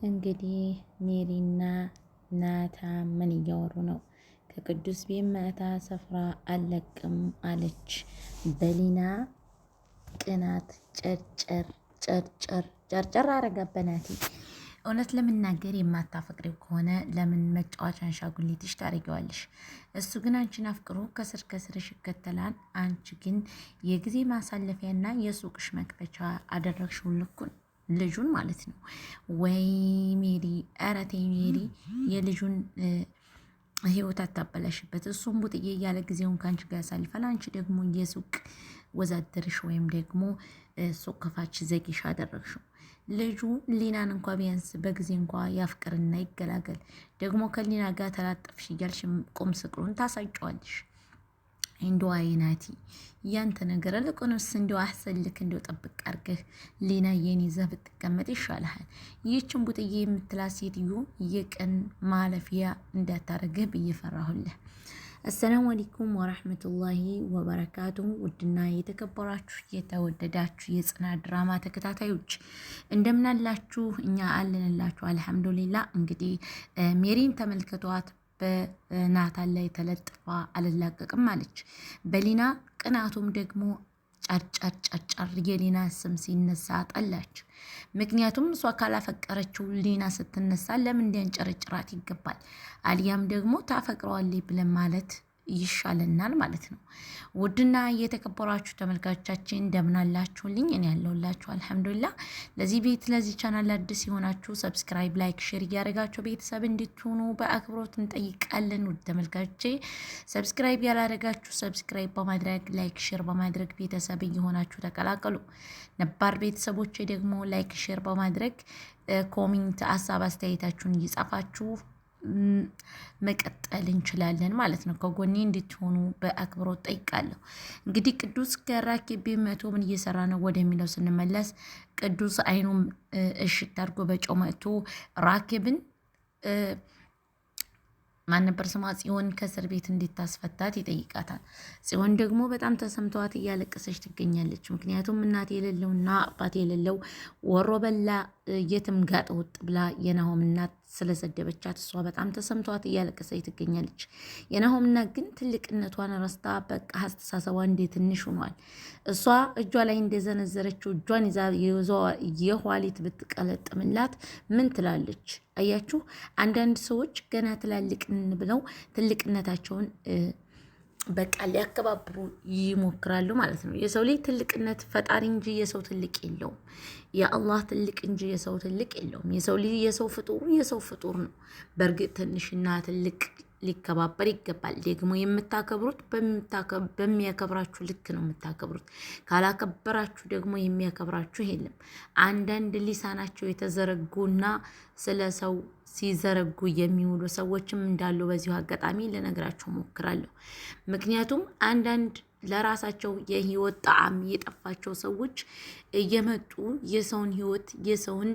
እንግዲህ ሜሪና ናታ ምን እያወሩ ነው? ከቅዱስ ቤት መታ ስፍራ አልለቅም አለች። በሊና ቅናት ጨርጨር አረገበናት። እውነት ለመናገር የማታፈቅሪው ከሆነ ለምን መጫወቻ አንሻጉሊትሽ ታደርጊዋለሽ? እሱ ግን አንቺን አፍቅሮ ከስር ከስርሽ ይከተላል። አንቺ ግን የጊዜ ማሳለፊያና የሱቅሽ መክፈቻ አደረግሽው ልጁን ማለት ነው። ወይ ሜሪ፣ ኧረ ተይ ሜሪ፣ የልጁን ህይወት አታበላሽበት። እሱም ቡጥዬ እያለ ጊዜውን ከአንቺ ጋር ያሳልፋል። አንቺ ደግሞ የሱቅ ወዛደርሽ ወይም ደግሞ ሱቅ ከፋች ዘጊሽ አደረግሽው። ልጁ ሊናን እንኳ ቢያንስ በጊዜ እንኳ ያፍቅርና ይገላገል። ደግሞ ከሊና ጋር ተላጠፍሽ እያልሽ ቁም ስቅሉን ታሳጫዋለሽ። እንደው አይናቲ ያንተ ነገር ልቁንስ እንደው አሰልክ እንደው ጠብቅ አርገህ ሊና የኔ ይዘህ ብትቀመጥ ይሻልሃል። ይህችን ቡጥዬ የምትላት ሴትዮ የቀን ማለፊያ እንዳታረግህ ብዬ ፈራሁልህ። አሰላሙ አለይኩም ወራህመቱላሂ ወበረካቱ። ውድና የተከበራችሁ የተወደዳችሁ የጽናት ድራማ ተከታታዮች እንደምናላችሁ፣ እኛ አለንላችሁ አልሐምዱሊላ። እንግዲህ ሜሪን ተመልከቷት። በናታን ላይ ተለጥፋ አልላቀቅም አለች። በሊና ቅናቱም ደግሞ ጨርጨር የሊና ስም ሲነሳ ጠላች። ምክንያቱም እሷ ካላፈቀረችው ሊና ስትነሳ ለምን እንዲያንጨረጭራት ይገባል። አሊያም ደግሞ ታፈቅረዋለች ብለን ማለት ይሻለናል ማለት ነው። ውድና የተከበራችሁ ተመልካቾቻችን እንደምን አላችሁልኝ? እኔ ያለሁላችሁ አልሐምዱሊላህ። ለዚህ ቤት ለዚህ ቻናል አዲስ የሆናችሁ ሰብስክራይብ፣ ላይክ፣ ሼር እያደረጋችሁ ቤተሰብ እንድትሆኑ በአክብሮት እንጠይቃለን። ውድ ተመልካቾቼ ሰብስክራይብ ያላደረጋችሁ ሰብስክራይብ በማድረግ ላይክ፣ ሼር በማድረግ ቤተሰብ እየሆናችሁ ተቀላቀሉ። ነባር ቤተሰቦቼ ደግሞ ላይክ፣ ሼር በማድረግ ኮሜንት ሀሳብ አስተያየታችሁን እየጻፋችሁ መቀጠል እንችላለን ማለት ነው። ከጎኔ እንድትሆኑ በአክብሮት ጠይቃለሁ። እንግዲህ ቅዱስ ከራኬብ መቶ ምን እየሰራ ነው ወደሚለው ስንመለስ ቅዱስ አይኑም እሽት አድርጎ በጨው መጥቶ ራኬብን ማን ነበር ስሟ? ጽዮን ከእስር ቤት እንድታስፈታት ይጠይቃታል። ጽዮን ደግሞ በጣም ተሰምተዋት እያለቀሰች ትገኛለች። ምክንያቱም እናት የሌለውና አባት የሌለው ወሮ በላ የትም ጋጠ ወጥ ብላ የናሆም እናት ስለሰደበቻት እሷ በጣም ተሰምተዋት እያለቀሰች ትገኛለች። የናሆም እናት ግን ትልቅነቷን ረስታ በቃ አስተሳሰቧ እንደ ትንሽ ሆኗል። እሷ እጇ ላይ እንደዘነዘረችው እጇን ይዛ የኋሊት ብትቀለጥምላት ምን ትላለች? አያችሁ፣ አንዳንድ ሰዎች ገና ትላልቅን ብለው ትልቅነታቸውን በቃ ሊያከባብሩ ይሞክራሉ ማለት ነው። የሰው ልጅ ትልቅነት ፈጣሪ እንጂ የሰው ትልቅ የለውም። የአላህ ትልቅ እንጂ የሰው ትልቅ የለውም። የሰው ልጅ የሰው ፍጡር ነው። በእርግጥ ትንሽና ትልቅ ሊከባበር ይገባል። ደግሞ የምታከብሩት በሚያከብራችሁ ልክ ነው የምታከብሩት። ካላከበራችሁ ደግሞ የሚያከብራችሁ የለም። አንዳንድ ሊሳናቸው የተዘረጉና ስለ ሰው ሲዘረጉ የሚውሉ ሰዎችም እንዳሉ በዚሁ አጋጣሚ ልነግራቸው ሞክራለሁ። ምክንያቱም አንዳንድ ለራሳቸው የህይወት ጣዕም የጠፋቸው ሰዎች እየመጡ የሰውን ህይወት የሰውን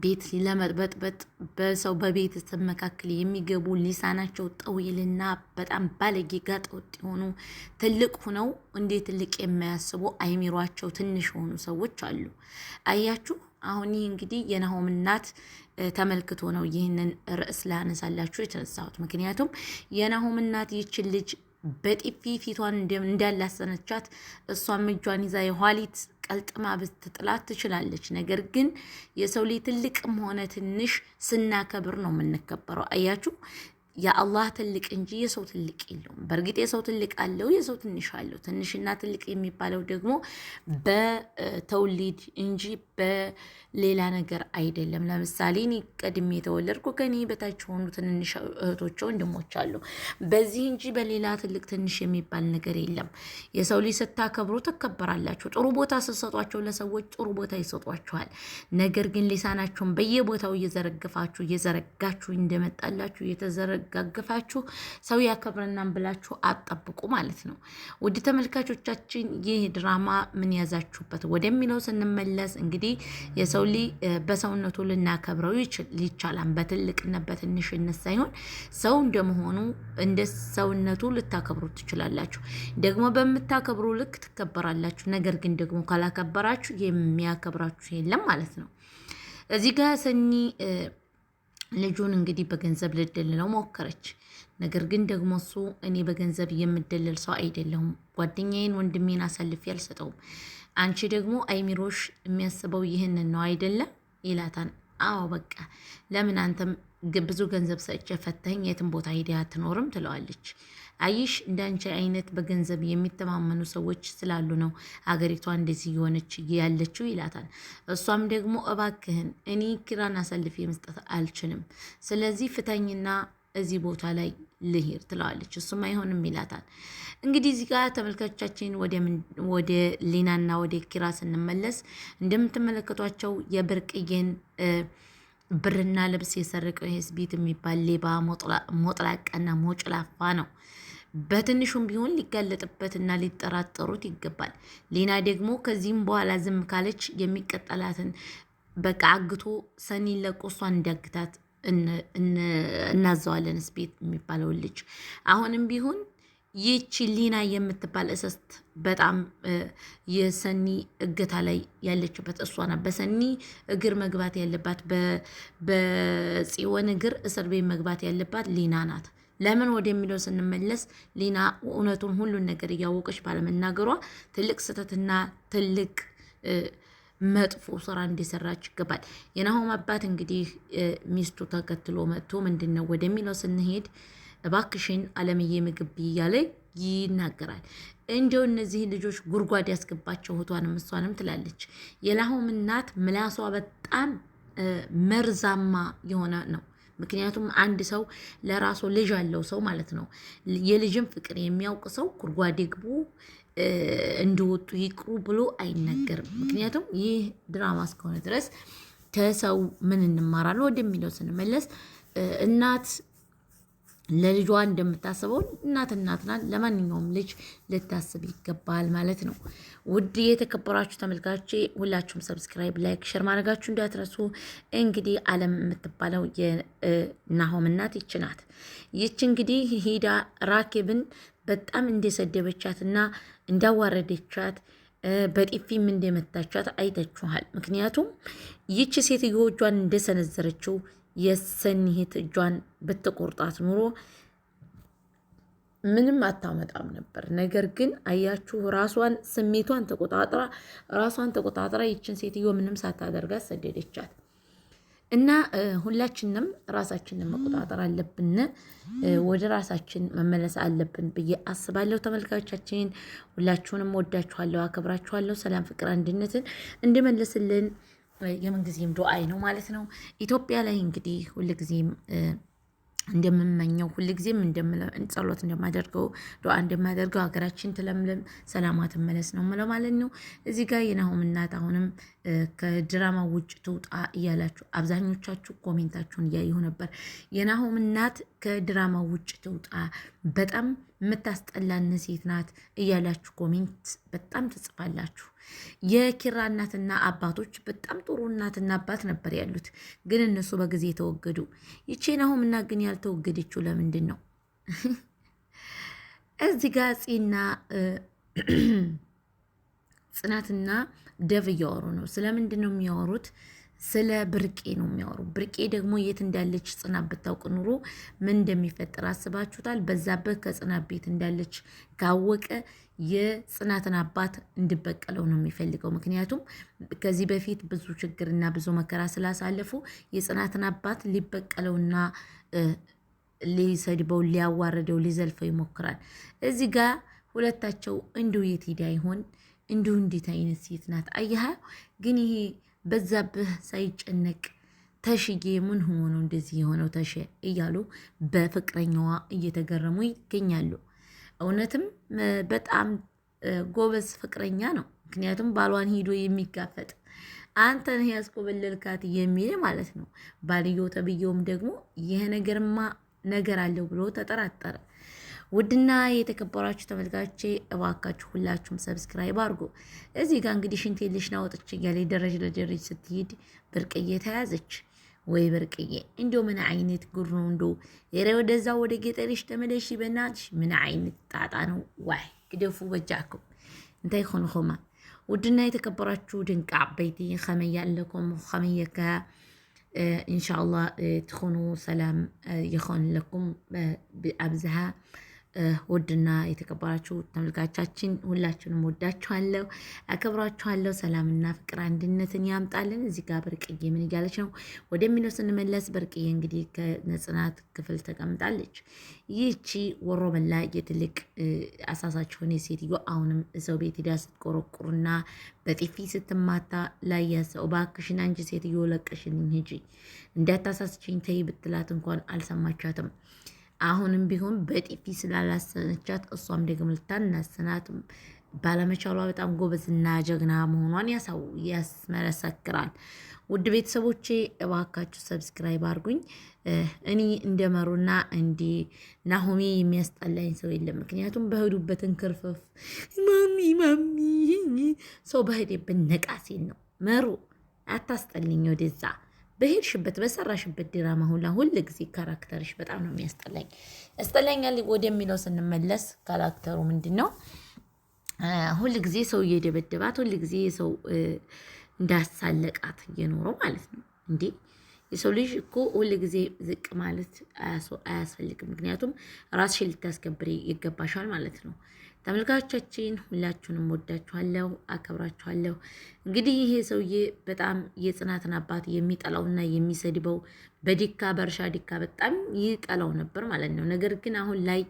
ቤት ለመጥበጥበጥ በሰው በቤተሰብ መካከል የሚገቡ ሊሳናቸው ጠዊልና በጣም ባለጌ ጋጠወጥ የሆኑ ትልቅ ሆነው እንዴ ትልቅ የማያስቡ አይሚሯቸው ትንሽ የሆኑ ሰዎች አሉ። አያችሁ፣ አሁን ይህ እንግዲህ የናሆም እናት ተመልክቶ ነው ይህንን ርዕስ ላነሳላችሁ የተነሳሁት። ምክንያቱም የናሆም እናት ይችን ልጅ በጢፊ ፊቷን እንዳላሰነቻት እሷም እጇን ይዛ የኋሊት ቀልጥማ ብትጥላት ትችላለች። ነገር ግን የሰው ልጅ ትልቅም ሆነ ትንሽ ስናከብር ነው የምንከበረው። አያችሁ፣ የአላህ ትልቅ እንጂ የሰው ትልቅ የለውም። በእርግጥ የሰው ትልቅ አለው፣ የሰው ትንሽ አለው። ትንሽና ትልቅ የሚባለው ደግሞ በተውሊድ እንጂ በሌላ ነገር አይደለም። ለምሳሌ እኔ ቀድሜ የተወለድኩ ከኔ በታች የሆኑ ትንንሽ እህቶች ወንድሞች አሉ። በዚህ እንጂ በሌላ ትልቅ ትንሽ የሚባል ነገር የለም። የሰው ልጅ ስታከብሩ ትከበራላችሁ። ጥሩ ቦታ ስትሰጧቸው ለሰዎች ጥሩ ቦታ ይሰጧችኋል። ነገር ግን ሊሳናችሁን በየቦታው እየዘረጋችሁ እንደመጣላችሁ ጋግፋችሁ ሰው ያከብረናን ብላችሁ አጠብቁ ማለት ነው። ውድ ተመልካቾቻችን ይህ ድራማ ምን ያዛችሁበት ወደሚለው ስንመለስ እንግዲህ የሰው ልጅ በሰውነቱ ልናከብረው ይቻላል። በትልቅነት በትንሽነት ሳይሆን ሰው እንደመሆኑ እንደ ሰውነቱ ልታከብሩ ትችላላችሁ። ደግሞ በምታከብሩ ልክ ትከበራላችሁ። ነገር ግን ደግሞ ካላከበራችሁ የሚያከብራችሁ የለም ማለት ነው። እዚህ ጋር ሰኒ ልጁን እንግዲህ በገንዘብ ልደልለው ሞከረች። ነገር ግን ደግሞ እሱ እኔ በገንዘብ የምደለል ሰው አይደለሁም፣ ጓደኛዬን ወንድሜን አሳልፌ አልሰጠውም። አንቺ ደግሞ አይሚሮሽ የሚያስበው ይህንን ነው አይደለም ይላታል። አዎ በቃ ለምን አንተም ብዙ ገንዘብ ሰጭ ፈተኝ የትም ቦታ ሄደህ አትኖርም ትለዋለች። አይሽ እንዳንቺ አይነት በገንዘብ የሚተማመኑ ሰዎች ስላሉ ነው ሀገሪቷ እንደዚህ የሆነች ያለችው ይላታል። እሷም ደግሞ እባክህን እኔ ኪራን አሳልፌ መስጠት አልችልም፣ ስለዚህ ፍተኝና እዚህ ቦታ ላይ ልሄድ ትለዋለች። እሱም አይሆንም ይላታል። እንግዲህ እዚህ ጋር ተመልካቾቻችን ወደ ሊናና ወደ ኪራ ስንመለስ እንደምትመለከቷቸው የብርቅዬን ብርና ልብስ የሰረቀው የህዝቢት የሚባል ሌባ ሞጥላቀና ሞጭላፋ ነው። በትንሹም ቢሆን ሊጋለጥበትና ሊጠራጠሩት ይገባል። ሊና ደግሞ ከዚህም በኋላ ዝም ካለች የሚቀጠላትን በቃ አግቶ ሰኒን ለቆ እሷን እንዲያግታት እናዘዋለን። ስቤት የሚባለውን ልጅ አሁንም ቢሆን ይቺ ሊና የምትባል እስስት በጣም የሰኒ እገታ ላይ ያለችበት እሷ ናት። በሰኒ እግር መግባት ያለባት፣ በጽዮን እግር እስር ቤት መግባት ያለባት ሊና ናት። ለምን ወደሚለው ስንመለስ ሊና እውነቱን ሁሉን ነገር እያወቀች ባለመናገሯ ትልቅ ስህተትና ትልቅ መጥፎ ስራ እንዲሰራች ይገባል። የናሆም አባት እንግዲህ ሚስቱ ተከትሎ መጥቶ ምንድን ነው ወደሚለው ስንሄድ እባክሽን አለምዬ ምግብ እያለ ይናገራል። እንዲው እነዚህ ልጆች ጉድጓድ ያስገባቸው እህቷንም እሷንም ትላለች። የናሆም እናት ምላሷ በጣም መርዛማ የሆነ ነው። ምክንያቱም አንድ ሰው ለራሱ ልጅ ያለው ሰው ማለት ነው የልጅን ፍቅር የሚያውቅ ሰው ጉድጓድ ይግቡ እንዲወጡ ይቅሩ ብሎ አይነገርም። ምክንያቱም ይህ ድራማ እስከሆነ ድረስ ከሰው ምን እንማራለን ወደሚለው ስንመለስ እናት ለልጇ እንደምታስበው እናት ናት። ለማንኛውም ልጅ ልታስብ ይገባል ማለት ነው። ውድ የተከበራችሁ ተመልካቾቼ ሁላችሁም ሰብስክራይብ፣ ላይክ፣ ሼር ማድረጋችሁ እንዳትረሱ። እንግዲህ አለም የምትባለው የናሆም እናት ይች ናት። ይች እንግዲህ ሂዳ ራኬብን በጣም እንደሰደበቻትና እንዳዋረደቻት በጢፊም እንደመታቻት አይታችኋል። ምክንያቱም ይች ሴትዮ እጇን እንደሰነዘረችው የሰኒት እጇን ብትቆርጣት ኑሮ ምንም አታመጣም ነበር። ነገር ግን አያችሁ ራሷን ስሜቷን ተቆጣጥራ ይችን ሴትዮ ምንም ሳታደርጋት ሰደደቻት። እና ሁላችንም ራሳችንን መቆጣጠር አለብን፣ ወደ ራሳችን መመለስ አለብን ብዬ አስባለሁ። ተመልካቾቻችን ሁላችሁንም ወዳችኋለሁ፣ አከብራችኋለሁ። ሰላም፣ ፍቅር፣ አንድነትን እንዲመልስልን የምንጊዜም ዱዓይ ነው ማለት ነው። ኢትዮጵያ ላይ እንግዲህ ሁልጊዜም እንደምመኘው ሁልጊዜም ጸሎት እንደማደርገው ዱዓ እንደማደርገው ሀገራችን ትለምልም፣ ሰላሟ ትመለስ ነው ምለው ማለት ነው። እዚህ ጋር የናሆም እናት አሁንም ከድራማ ውጭ ትውጣ እያላችሁ አብዛኞቻችሁ ኮሜንታችሁን እያየሁ ነበር። የናሆም እናት ከድራማ ውጭ ትውጣ፣ በጣም የምታስጠላን ሴት ናት እያላችሁ ኮሜንት በጣም ትጽፋላችሁ። የኪራ እናትና አባቶች በጣም ጥሩ እናትና አባት ነበር ያሉት፣ ግን እነሱ በጊዜ ተወገዱ። ይቼ ናሆም እናት ግን ያልተወገደችው ለምንድን ነው? እዚህ ጋር ጽናትና ደቭ እያወሩ ነው። ስለምንድን ነው የሚያወሩት? ስለ ብርቄ ነው የሚያወሩ። ብርቄ ደግሞ የት እንዳለች ጽናት ብታውቅ ኑሮ ምን እንደሚፈጠር አስባችሁታል? በዛበት ከጽናት ቤት እንዳለች ካወቀ የጽናትን አባት እንዲበቀለው ነው የሚፈልገው። ምክንያቱም ከዚህ በፊት ብዙ ችግርና ብዙ መከራ ስላሳለፉ የጽናትን አባት ሊበቀለውና ሊሰድበው፣ ሊያዋርደው፣ ሊዘልፈው ይሞክራል። እዚህ ጋር ሁለታቸው እንዲሁ የት ሄዳ ይሆን? እንዲሁ እንዴት አይነት ሴት ናት? አየሃ ግን ይሄ በዛብህ ሳይጨነቅ ተሽዬ ምን ሆኖ ነው እንደዚህ የሆነው ተሽ እያሉ በፍቅረኛዋ እየተገረሙ ይገኛሉ። እውነትም በጣም ጎበዝ ፍቅረኛ ነው። ምክንያቱም ባሏን ሂዶ የሚጋፈጥ አንተን ያስኮበለልካት የሚል ማለት ነው። ባልየው ተብየውም ደግሞ ይሄ ነገርማ ነገር አለው ብሎ ተጠራጠረ። ውድና የተከበራችሁ ተመልካቾቼ እባካችሁ ሁላችሁም ሰብስክራይብ አድርጉ። እዚህ ጋር እንግዲህ ሽንቴ ልሽና ወጥቼ እያለ ደረጃ ለደረጃ ስትሄድ ብርቅዬ ተያዘች። ወይ ብርቅዬ እንዲሁ ምን አይነት ጉር ነው? እንዶ የሬ ወደዛ ወደ ገጠሪሽ ተመለሽ በናትሽ። ምን አይነት ጣጣ ነው? ዋይ ግደፉ በጃኩም እንታይ ኮንኹማ። ውድና የተከበራችሁ ድንቅ ዓበይቲ ከመይ ኣለኩም ከመየከ إن شاء الله تكونوا سلام يخون لكم بأبزها ውድና የተከበራችሁ ተመልካቾቻችን ሁላችሁንም ወዳችኋለሁ፣ አከብራችኋለሁ። ሰላምና ፍቅር አንድነትን ያምጣልን። እዚህ ጋር በርቅዬ ምን እያለች ነው ወደሚለው ስንመለስ በርቅዬ እንግዲህ ከነጽናት ክፍል ተቀምጣለች። ይህቺ ወሮበላ የትልቅ አሳሳች ሆነ ሴትዮ አሁንም ሰው ቤት ሄዳ ስትቆረቁርና በጥፊ ስትማታ ላይ ያሰው እባክሽን አንቺ ሴትዮ ለቀሽልኝ ሂጂ እንዳታሳስችኝ ተይ ብትላት እንኳን አልሰማቻትም። አሁንም ቢሆን በጥፊ ስላላሰነቻት እሷም ደግሞ ልታናስናት ባለመቻሏ በጣም ጎበዝና ጀግና መሆኗን ያስመሰክራል። ውድ ቤተሰቦቼ እባካችሁ ሰብስክራይብ አድርጉኝ። እኔ እንደመሩና እንዲ ናሆሜ የሚያስጠላኝ ሰው የለም። ምክንያቱም በሄዱበትን ክርፍፍ ማሚ ሰው በሄደበት ነቃሴን ነው። መሩ አታስጠልኝ ወደዛ በሄድሽበት በሰራሽበት ድራማ ሁል ጊዜ ካራክተርሽ በጣም ነው ያስጠላኛል። ወደሚለው ስንመለስ ካራክተሩ ምንድን ነው? ሁል ጊዜ ሰው እየደበደባት ሁል ጊዜ ሰው እንዳሳለቃት እየኖረው ማለት ነው። እንዴ የሰው ልጅ እኮ ሁል ጊዜ ዝቅ ማለት አያስፈልግም። ምክንያቱም ራስሽን ልታስከብሪ ይገባሻል ማለት ነው። ተመልካቾቻችን ሁላችሁንም ወዳችኋለሁ፣ አከብራችኋለሁ። እንግዲህ ይሄ ሰውዬ በጣም የጽናትን አባት የሚጠላውና የሚሰድበው በዲካ በእርሻ ዲካ በጣም ይጠላው ነበር ማለት ነው። ነገር ግን አሁን ላይ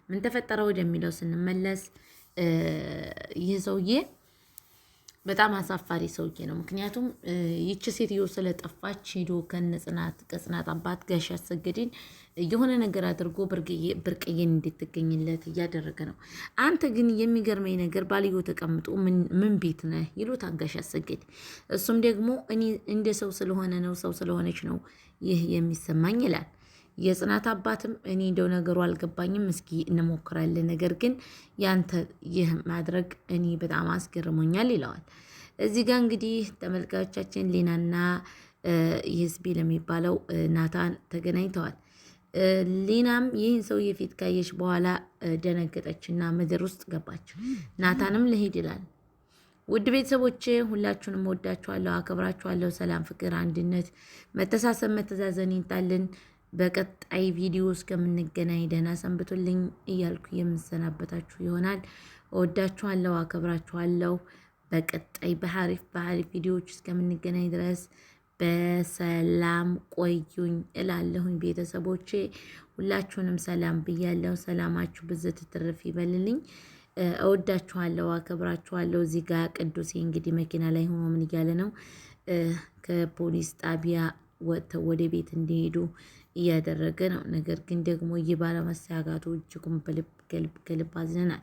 ምን ተፈጠረ ወደሚለው ስንመለስ ይህ ሰውዬ በጣም አሳፋሪ ሰውዬ ነው። ምክንያቱም ይቺ ሴትዮ ስለጠፋች ሄዶ ከጽናት አባት ጋሽ አሰገድን የሆነ ነገር አድርጎ ብርቅዬን እንድትገኝለት እያደረገ ነው። አንተ ግን የሚገርመኝ ነገር ባልዮ ተቀምጦ ምን ቤት ነህ ይሉታል ጋሽ አሰገድ። እሱም ደግሞ እኔ እንደ ሰው ስለሆነ ነው ሰው ስለሆነች ነው ይህ የሚሰማኝ ይላል። የጽናት አባትም እኔ እንደው ነገሩ አልገባኝም፣ እስኪ እንሞክራለን፣ ነገር ግን ያንተ ይህ ማድረግ እኔ በጣም አስገርሞኛል ይለዋል። እዚህ ጋር እንግዲህ ተመልካቾቻችን ሊናና ይህስቢ ለሚባለው ናታን ተገናኝተዋል። ሊናም ይህን ሰው የፊት ካየች በኋላ ደነገጠችና ምድር ውስጥ ገባች። ናታንም ልሄድ ይላል። ውድ ቤተሰቦቼ ሁላችሁንም ወዳችኋለሁ፣ አከብራችኋለሁ። ሰላም፣ ፍቅር፣ አንድነት፣ መተሳሰብ፣ መተዛዘን ይንጣልን። በቀጣይ ቪዲዮ እስከምንገናኝ ደህና ሰንብቱልኝ እያልኩ የምሰናበታችሁ ይሆናል። እወዳችኋለሁ፣ አከብራችኋለሁ። በቀጣይ በሐሪፍ ቪዲዮዎች እስከምንገናኝ ድረስ በሰላም ቆዩኝ እላለሁኝ። ቤተሰቦቼ ሁላችሁንም ሰላም ብያለሁ። ሰላማችሁ ብዝት ትርፍ ይበልልኝ። እወዳችኋለሁ፣ አከብራችኋለሁ። እዚህ ጋር ቅዱሴ እንግዲህ መኪና ላይ ሆኖ ምን እያለ ነው? ከፖሊስ ጣቢያ ወጥተው ወደ ቤት እንዲሄዱ እያደረገ ነው። ነገር ግን ደግሞ ይህ ባለመሳካቱ እጅጉን ከልብ አዝነናል።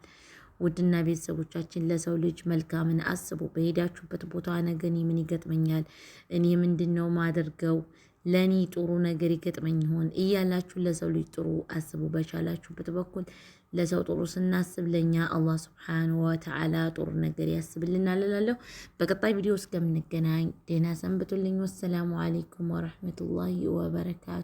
ውድና ቤተሰቦቻችን ለሰው ልጅ መልካምን አስቡ። በሄዳችሁበት ቦታ ነገ እኔ ምን ይገጥመኛል፣ እኔ ምንድን ነው ማደርገው፣ ለእኔ ጥሩ ነገር ይገጥመኝ ይሆን እያላችሁ ለሰው ልጅ ጥሩ አስቡ። በቻላችሁበት በኩል ለሰው ጥሩ ስናስብ ለእኛ አላህ ስብሓነሁ ወተዓላ ጥሩ ነገር ያስብልናል እላለሁ። በቀጣይ ቪዲዮ እስከምንገናኝ ደህና ሰንብቱልኝ። ወሰላሙ አሌይኩም ወረሕመቱላሂ ወበረካቱ።